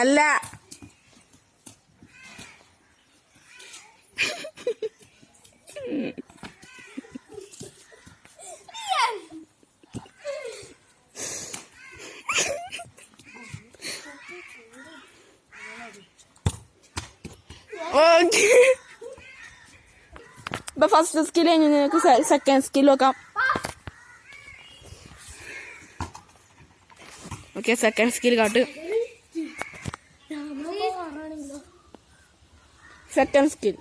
അല്ല. ഇപ്പൊ first skill കഴിഞ്ഞ് നിങ്ങൾക്ക് സെക്കൻഡ് സ്കിൽ നോക്കാം. ഓക്കെ, സെക്കൻഡ് സ്കിൽ കാട്ട്. സെക്കൻഡ് സ്കിൽ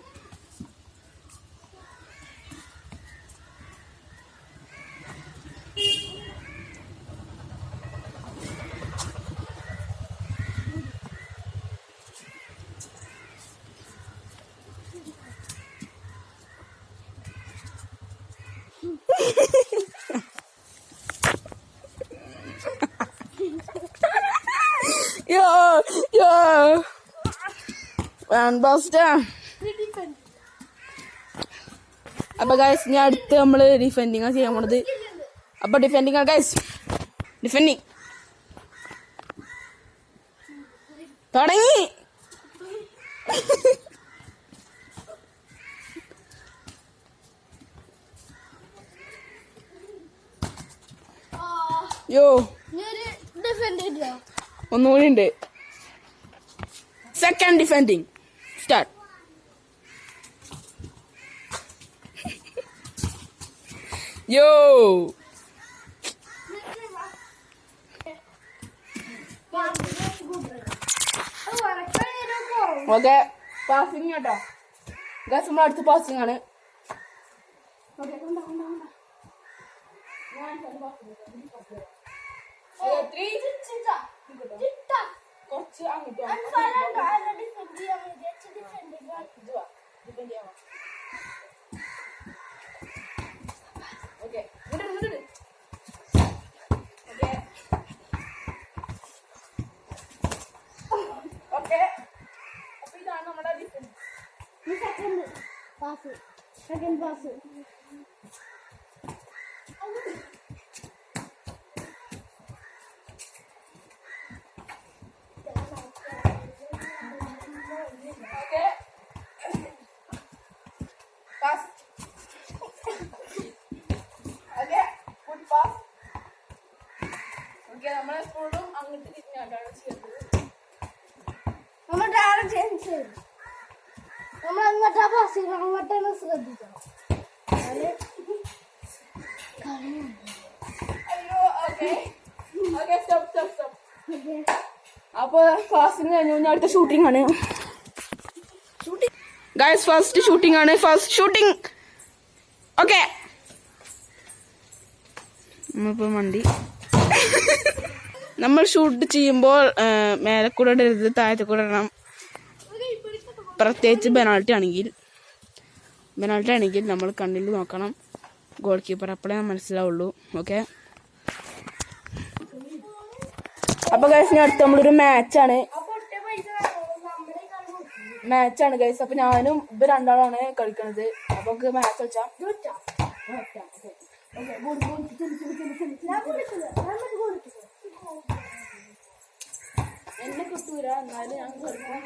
അപ്പൊ ഗൈസ് ഞാൻ അടുത്ത് നമ്മള് ഡിഫെൻഡിങ് ചെയ്യാൻ പോണത്. അപ്പൊ ഡിഫെൻഡിങ് ഗൈസ്, ഡിഫെൻഡിങ് തുടങ്ങി. യോ ഒന്നുകൂടി ഉണ്ട്. Second defending start. യോ ഓക്കെ, പാസിങ് കേട്ടോ ഗൈസ്. നമ്മൾ അടുത്ത് പാസിങ് ആണ്. കുറച്ച് അങ്ങോട്ട് സെക്കൻഡ് പാസ്. നമ്മളെപ്പോഴും അങ്ങോട്ട് തിരിഞ്ഞാട്ടാണ് ചെയ്യുന്നത്. നമ്മൾ അങ്ങോട്ടാ പാസ് ചെയ്യണം, അങ്ങോട്ടാണ് ശ്രദ്ധിക്കണം. അപ്പൊ പാസിങ് കഴിഞ്ഞു. അടുത്ത ഷൂട്ടിംഗ് ആണ്. ഗൈസ് ഫസ്റ്റ് ഷൂട്ടിംഗ് ആണ്. First shooting. ഓക്കെ, നമ്മളിപ്പോ വണ്ടി നമ്മൾ ഷൂട്ട് ചെയ്യുമ്പോൾ മേലെ കൂടെ ഇടരുത്, താഴത്തെ കൂടെ ഇടണം. പ്രത്യേകിച്ച് പെനാൾട്ടി ആണെങ്കിൽ നമ്മൾ കണ്ണിൽ നോക്കണം ഗോൾ കീപ്പർ, അപ്പോഴേ മനസ്സിലാവുള്ളൂ. ഓക്കെ, അപ്പൊ ഗൈസ് അടുത്ത് നമ്മളൊരു മാച്ചാണ് ഗൈസ്. അപ്പൊ ഞാനും ഇവർ രണ്ടാളാണ് കളിക്കണത്. അപ്പൊ മാച്ച് കളിച്ചാ എന്നെ കിട്ടൂല, എന്നാലും ഞാൻ കളിക്കാം.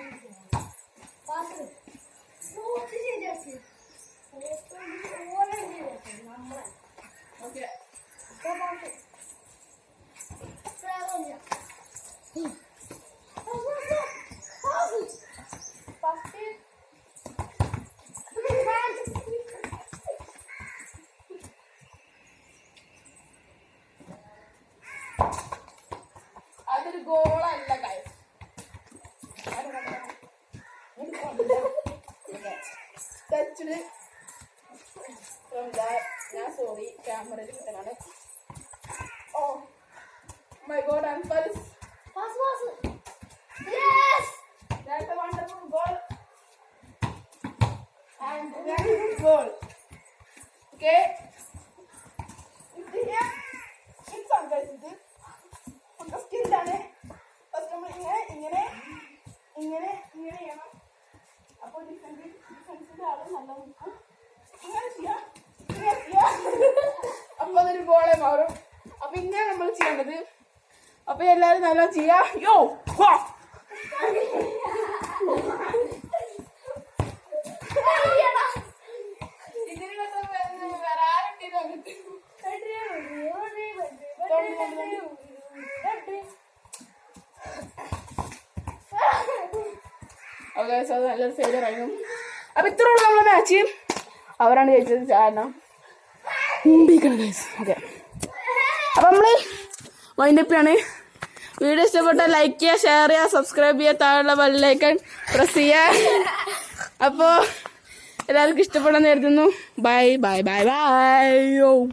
അതൊരു ഗോളല്ല ഗൈസ്. ഞാൻ സോറി, ക്യാമറയിൽ കിട്ടണാണ്. Oh my god, I'm first. Yes, that's a wonderful goal and very good goal. Okay, it's on guys. This നമ്മുടെ സ്കില്ലാണ്. ഫസ്റ്റ് നമ്മൾ ഇങ്ങനെ ചെയ്യണം. അപ്പോൾ ഡിഫൻസിന്റെ ആള് നല്ല നിൽക്കും. ഇങ്ങനെ ചെയ്യാം. അപ്പൊ അതൊരു ഗോളെ മാറും. അപ്പൊ ഇങ്ങനെ നമ്മൾ ചെയ്യേണ്ടത്. അപ്പൊ എല്ലാരും നല്ല ചെയ്യാ. യോ അപ്പോൾ ഗൈസ് അത് നല്ലൊരു ഫെയിലിയർ ആയിരുന്നു. അപ്പോൾ ഇത്രയുള്ള നമ്മളെ മാച്ച്. അവരാണ് ജയിച്ചത് കാരണം ഗൈസ്. ഓക്കെ, അപ്പം നമ്മൾ വൈൻഡപ്പാണ്. വീഡിയോ ഇഷ്ടപ്പെട്ടാൽ ലൈക്ക് ചെയ്യുക, ഷെയർ ചെയ്യുക, സബ്സ്ക്രൈബ് ചെയ്യുക, താഴെയുള്ള ബെല്ലൈക്കൺ പ്രസ് ചെയ്യുക. അപ്പോൾ എല്ലാവർക്കും ഇഷ്ടപ്പെടാൻ കരുതുന്നു. Bye bye bye bye.